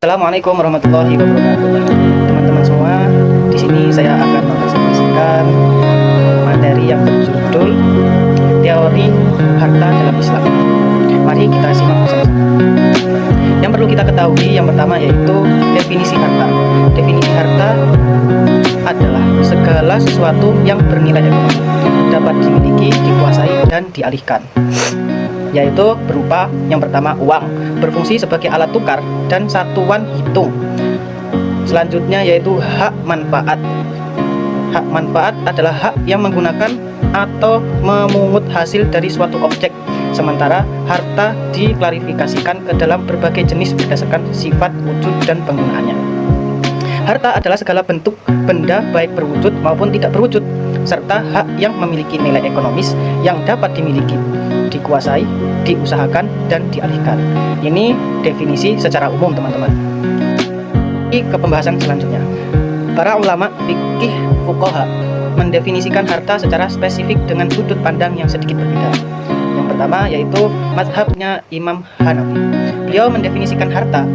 Assalamualaikum warahmatullahi wabarakatuh. Teman-teman semua, di sini saya akan mempresentasikan materi yang berjudul Teori Harta dalam Islam. Mari kita simak bersama-sama. Yang perlu kita ketahui yang pertama yaitu definisi harta. Definisi harta adalah segala sesuatu yang bernilai ekonomi, dapat dimiliki, dikuasai, dan dialihkan, yaitu berupa yang pertama uang, berfungsi sebagai alat tukar dan satuan hitung. Selanjutnya yaitu hak manfaat. Hak manfaat adalah hak yang menggunakan atau memungut hasil dari suatu objek, sementara harta diklarifikasikan ke dalam berbagai jenis berdasarkan sifat, wujud, dan penggunaannya. Harta adalah segala bentuk benda baik berwujud maupun tidak berwujud, serta hak yang memiliki nilai ekonomis yang dapat dimiliki, dikuasai, diusahakan, dan dialihkan. Ini definisi secara umum, teman-teman. Ke pembahasan selanjutnya. Para ulama fikih fuqaha mendefinisikan harta secara spesifik dengan sudut pandang yang sedikit berbeda. Yang pertama yaitu mazhabnya Imam Hanafi. Beliau mendefinisikan harta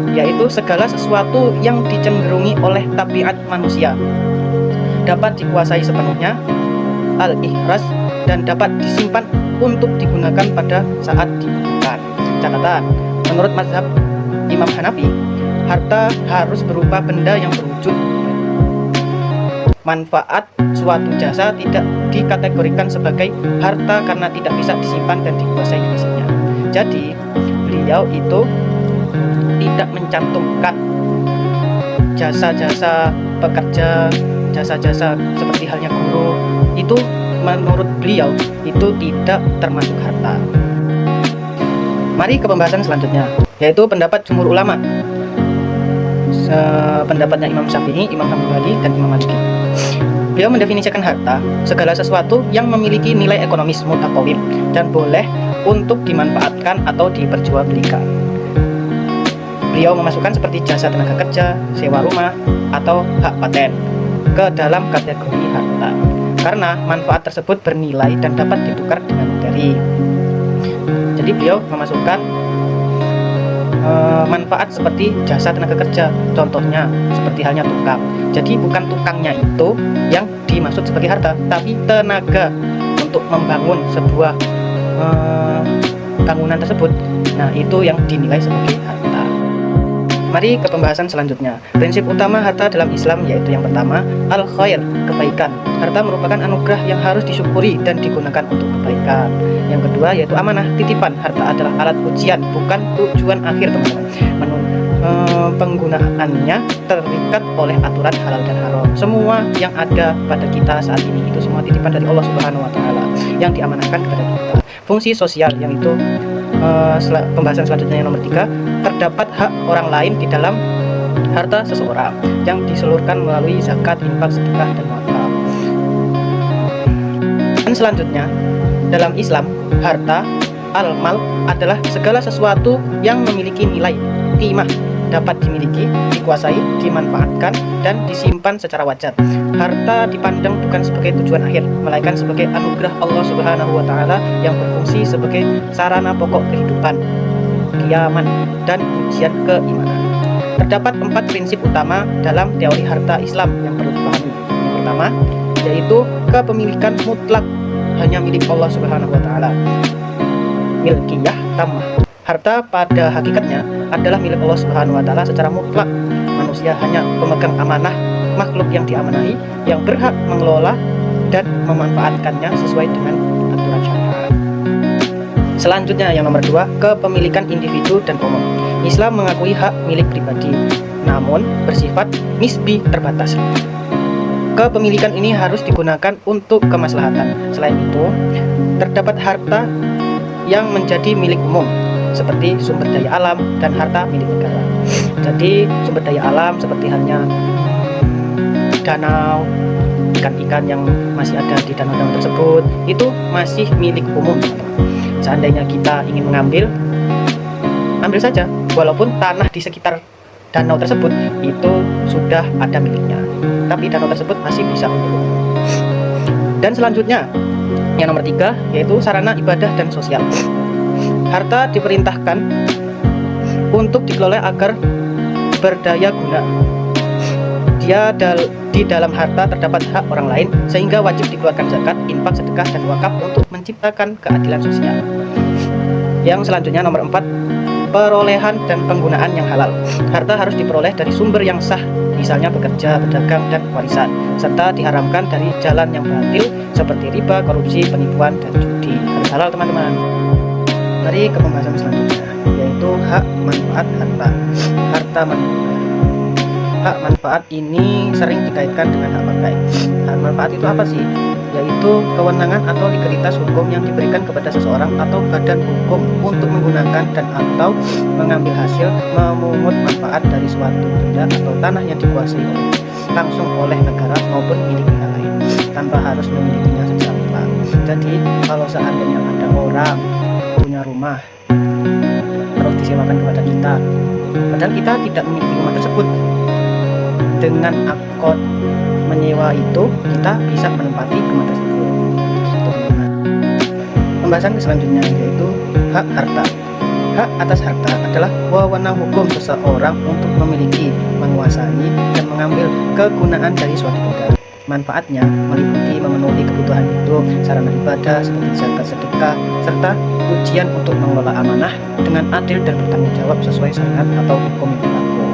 yaitu segala sesuatu yang dicenderungi oleh tabiat manusia, dapat dikuasai sepenuhnya, al-ihraz, dan dapat disimpan untuk digunakan pada saat dibutuhkan. Catatan, menurut mazhab Imam Hanafi, harta harus berupa benda yang berwujud. Manfaat suatu jasa tidak dikategorikan sebagai harta karena tidak bisa disimpan dan dikuasai fisiknya. Jadi, beliau itu tidak mencantumkan jasa-jasa pekerja, jasa-jasa seperti halnya guru, itu menurut beliau itu tidak termasuk harta. Mari ke pembahasan selanjutnya, yaitu pendapat jumhur ulama. Pendapatnya Imam Syafi'i, Imam Hambali, dan Imam Maliki. Beliau mendefinisikan harta segala sesuatu yang memiliki nilai ekonomis mutaqawim dan boleh untuk dimanfaatkan atau diperjualbelikan. Beliau memasukkan seperti jasa tenaga kerja, sewa rumah, atau hak paten ke dalam kategori harta karena manfaat tersebut bernilai dan dapat ditukar dengan materi. Jadi beliau memasukkan manfaat seperti jasa tenaga kerja, contohnya seperti halnya tukang. Jadi bukan tukangnya itu yang dimaksud sebagai harta, tapi tenaga untuk membangun sebuah bangunan tersebut. Nah, itu yang dinilai sebagai harta. Mari ke pembahasan selanjutnya. Prinsip utama harta dalam Islam yaitu yang pertama, al-khair, kebaikan. Harta merupakan anugerah yang harus disyukuri dan digunakan untuk kebaikan. Yang kedua yaitu amanah, titipan. Harta adalah alat ujian, bukan tujuan akhir, teman-teman. Penggunaannya terikat oleh aturan halal dan haram. Semua yang ada pada kita saat ini itu semua titipan dari Allah Subhanahu wa taala yang diamanahkan kepada kita. Fungsi sosial yang itu pembahasan selanjutnya yang nomor 3, terdapat hak orang lain di dalam harta seseorang yang disalurkan melalui zakat, infak, sedekah, dan wakaf. Dan selanjutnya, dalam Islam, harta al-mal adalah segala sesuatu yang memiliki nilai qimah, dapat dimiliki, dikuasai, dimanfaatkan, dan disimpan secara wajar. Harta dipandang bukan sebagai tujuan akhir, melainkan sebagai anugerah Allah Subhanahu wa taala yang berfungsi sebagai sarana pokok kehidupan, kiaman, dan ujian keimanan. Terdapat 4 prinsip utama dalam teori harta Islam yang perlu dipahami. Yang pertama, yaitu kepemilikan mutlak hanya milik Allah Subhanahu wa taala. Milkiyah tamah. Harta pada hakikatnya adalah milik Allah Subhanahu wa taala secara mutlak. Manusia hanya pemegang amanah, makhluk yang diamanahi, yang berhak mengelola dan memanfaatkannya sesuai dengan aturan syariat. Selanjutnya yang nomor 2, kepemilikan individu dan umum. Islam mengakui hak milik pribadi, namun bersifat nisbi, terbatas. Kepemilikan ini harus digunakan untuk kemaslahatan. Selain itu, terdapat harta yang menjadi milik umum, seperti sumber daya alam dan harta milik negara. Jadi sumber daya alam seperti halnya danau, ikan-ikan yang masih ada di danau-danau tersebut itu masih milik umum. Seandainya kita ingin mengambil, ambil saja, walaupun tanah di sekitar danau tersebut itu sudah ada miliknya, tapi danau tersebut masih bisa untuk umum. Dan selanjutnya yang nomor 3 yaitu sarana ibadah dan sosial. Harta diperintahkan untuk dikelola agar berdaya guna. Di dalam harta terdapat hak orang lain, sehingga wajib dikeluarkan zakat, infak, sedekah, dan wakaf untuk menciptakan keadilan sosial. Yang selanjutnya nomor 4, perolehan dan penggunaan yang halal. Harta harus diperoleh dari sumber yang sah, misalnya bekerja, berdagang, dan warisan, serta diharamkan dari jalan yang batil seperti riba, korupsi, penipuan, dan judi. Harus halal, teman-teman. Mari ke pembahasan selanjutnya, yaitu hak manfaat harta. Harta manfaat. Hak manfaat ini sering dikaitkan dengan hak pakai. Hak manfaat itu apa sih? Yaitu kewenangan atau legalitas hukum yang diberikan kepada seseorang atau badan hukum untuk menggunakan dan atau mengambil hasil, memungut manfaat dari suatu benda atau tanah yang dikuasai langsung oleh negara maupun milik pihak lain tanpa harus memilikinya secara mutlak. Jadi kalau seandainya ada orang punya rumah terus disewakan kepada kita, padahal kita tidak memiliki rumah tersebut, dengan akad menyewa itu kita bisa menempati rumah tersebut. Pembahasan selanjutnya yaitu hak harta. Hak atas harta adalah wewenang hukum seseorang untuk memiliki, menguasai, dan mengambil kegunaan dari suatu benda. Manfaatnya meliputi memenuhi kebutuhan hidup, sarana ibadah seperti zakat, sedekah, serta ujian untuk mengelola amanah dengan adil dan bertanggung jawab sesuai syariat atau hukum yang berlaku.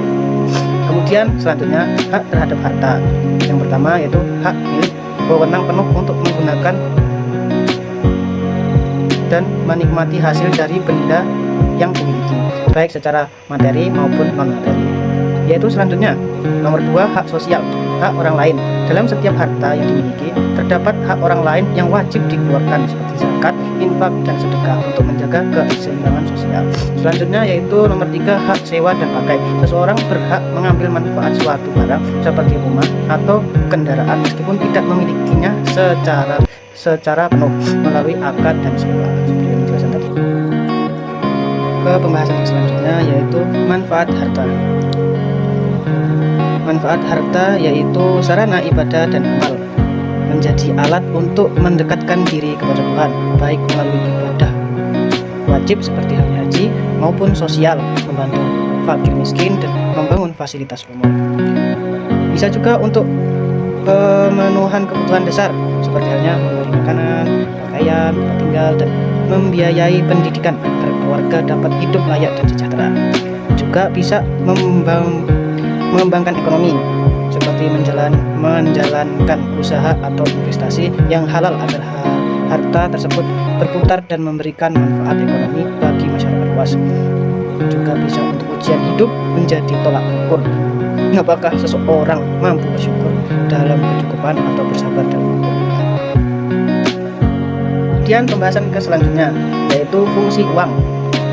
Kemudian selanjutnya hak terhadap harta. Yang pertama yaitu hak milik, wewenang penuh untuk menggunakan dan menikmati hasil dari benda yang dimiliki, baik secara materi maupun non materi. Yaitu selanjutnya nomor 2, hak sosial, hak orang lain. Dalam setiap harta yang dimiliki terdapat hak orang lain yang wajib dikeluarkan seperti zakat, infak, dan sedekah untuk menjaga keseimbangan sosial. Selanjutnya yaitu nomor 3, hak sewa dan pakai. Seseorang berhak mengambil manfaat suatu barang seperti rumah atau kendaraan meskipun tidak memilikinya secara penuh melalui akad dan sewa seperti yang dijelaskan tadi. Ke pembahasan selanjutnya yaitu manfaat harta. Manfaat harta yaitu sarana ibadah dan amal, menjadi alat untuk mendekatkan diri kepada Tuhan, baik melalui ibadah wajib seperti haji maupun sosial, membantu fakir miskin dan membangun fasilitas umum. Bisa juga untuk pemenuhan kebutuhan dasar seperti halnya memberi makanan, pakaian, tempat tinggal, dan membiayai pendidikan agar keluarga dapat hidup layak dan sejahtera. Juga bisa mengembangkan ekonomi seperti menjalankan usaha atau investasi yang halal agar harta tersebut berputar dan memberikan manfaat ekonomi bagi masyarakat luas. Juga bisa untuk ujian hidup menjadi tolak ukur apakah seseorang mampu bersyukur dalam kecukupan atau bersabar dalam kekurangan. Kemudian pembahasan ke selanjutnya yaitu fungsi uang.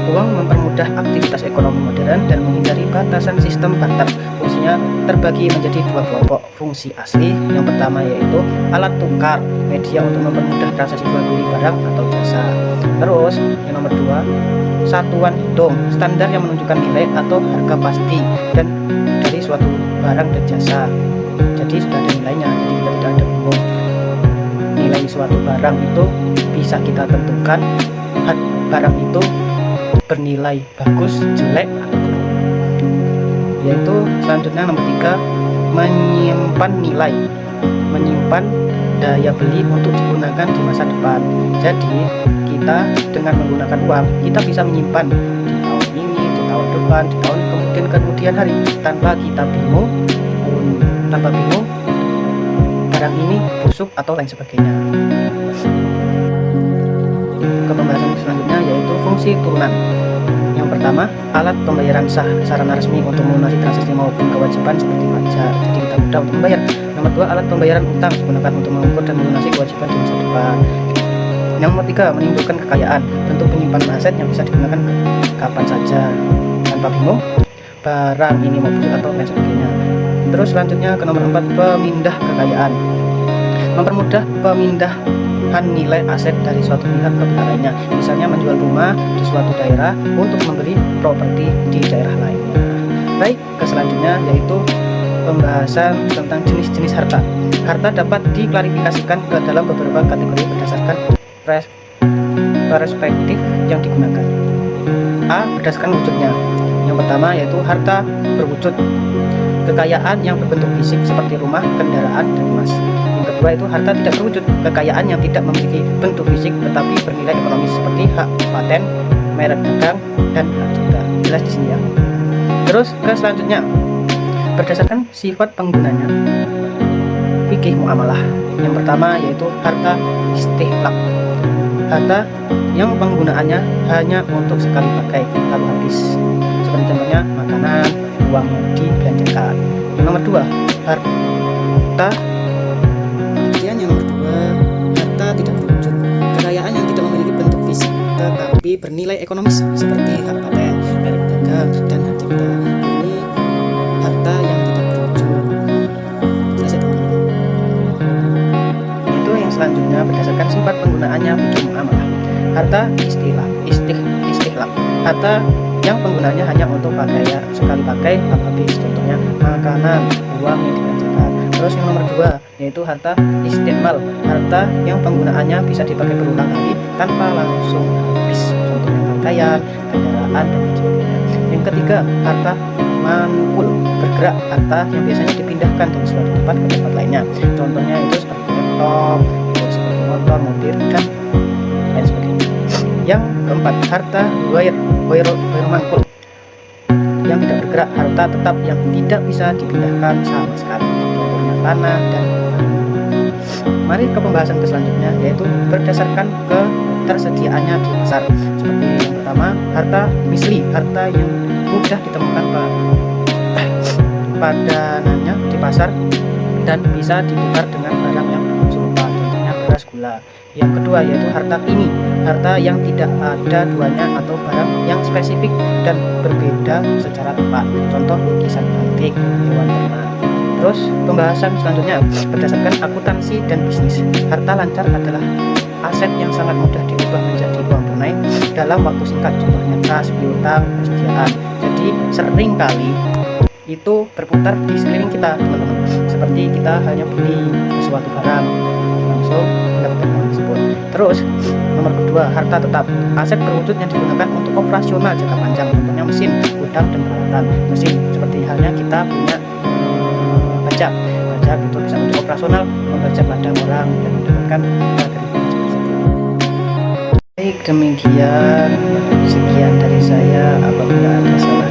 Uang mempermudah aktivitas ekonomi modern dan menghindari batasan sistem barter. Fungsinya terbagi menjadi 2 kelompok. Fungsi asli yang pertama yaitu alat tukar, media untuk mempermudah transaksi jual beli barang atau jasa. Terus yang nomor 2, satuan hitung, standar yang menunjukkan nilai atau harga pasti dan dari suatu barang dan jasa. Jadi sudah ada nilainya, jadi kita tidak ada bingung. Nilai suatu barang itu bisa kita tentukan barang itu bernilai bagus, jelek, atau buruk. Yaitu selanjutnya nomor 3, menyimpan nilai, menyimpan daya beli untuk digunakan di masa depan. Jadi kita dengan menggunakan uang kita bisa menyimpan di tahun ini, di tahun depan, di tahun kemudian hari tanpa kita bingung barang ini busuk atau lain sebagainya. Ke pembahasan selanjutnya yaitu fungsi turunan. Yang pertama, alat pembayaran sah, sarana resmi untuk melunasi transaksi maupun kewajiban seperti pajak, jadi kita mudah untuk membayar. Nomor 2, alat pembayaran utang digunakan untuk mengukur dan melunasi kewajiban di masa depan. Yang nomor 3, menimbulkan kekayaan, bentuk penyimpanan aset yang bisa digunakan kapan saja tanpa bingung barang ini mau busuk atau lain sebagainya. Terus selanjutnya ke nomor 4, pemindah kekayaan, mempermudah pemindahan nilai aset dari suatu pihak ke pihak lainnya, misalnya menjual rumah di suatu daerah untuk membeli properti di daerah lainnya. Baik, ke selanjutnya yaitu pembahasan tentang jenis-jenis harta. Harta dapat diklarifikasikan ke dalam beberapa kategori berdasarkan perspektif yang digunakan. A. Berdasarkan wujudnya. Yang pertama yaitu harta berwujud, kekayaan yang berbentuk fisik seperti rumah, kendaraan, dan emas. Yang kedua itu harta tidak berwujud, kekayaan yang tidak memiliki bentuk fisik tetapi bernilai ekonomis seperti hak paten, merek dagang, dan hak cipta. Jelas di sini ya. Terus ke selanjutnya, berdasarkan sifat penggunanya, fikih muamalah. Yang pertama yaitu harta istihlak, harta yang penggunaannya hanya untuk sekali pakai lalu habis, seperti contohnya makanan, uang yang dibelanjakan. Yang nomor dua, harta tidak berwujud, kekayaan yang tidak memiliki bentuk fisik tetapi bernilai ekonomis seperti hak paten, merek dagang, dan hak cipta. Ini harta yang tidak berwujud. Selesai teman-teman. Itu yang selanjutnya berdasarkan sifat penggunaannya fikih muamalah. Harta istihlak, harta yang penggunaannya hanya untuk pakaian sekali pakai lalu habis, contohnya makanan, uang yang dibelanjakan. Terus yang nomor dua yaitu harta istimal, harta yang penggunaannya bisa dipakai berulang kali tanpa langsung habis, contohnya pakaian, kendaraan, dan sebagainya. Yang ketiga, harta manqul, bergerak, harta yang biasanya dipindahkan dari suatu tempat ke tempat lainnya, contohnya itu seperti laptop, seperti motor, mobil, dan lain sebagainya. Yang keempat, harta ghair manqul, yang tidak bergerak, harta tetap yang tidak bisa dipindahkan sama sekali, contohnya tanah dan bangunan. Mari ke pembahasan ke selanjutnya, yaitu berdasarkan ketersediaannya di pasar. Seperti yang pertama, harta misli, harta yang mudah ditemukan padanannya di pasar dan bisa ditukar dengan barang yang serupa, contohnya beras, gula. Yang kedua yaitu harta kini, harta yang tidak ada duanya atau barang yang spesifik dan berbeda secara tepat, contoh lukisan antik, hewan ternak. Terus pembahasan selanjutnya berdasarkan akuntansi dan bisnis. Harta lancar adalah aset yang sangat mudah diubah menjadi uang tunai dalam waktu singkat, contohnya kas, piutang, persediaan. Jadi sering kali itu berputar di sekeliling kita teman-teman, seperti kita hanya beli suatu barang langsung mendapatkan hal tersebut. Terus nomor kedua, harta tetap, aset berwujud yang digunakan untuk operasional jangka panjang, contohnya mesin, gudang, dan peralatan. Mesin seperti halnya kita punya pajak itu bisa untuk operasional, membaca pada orang dan mendapatkan dari pajak tersebut. Baik, demikian sekian dari saya. Apabila ada salah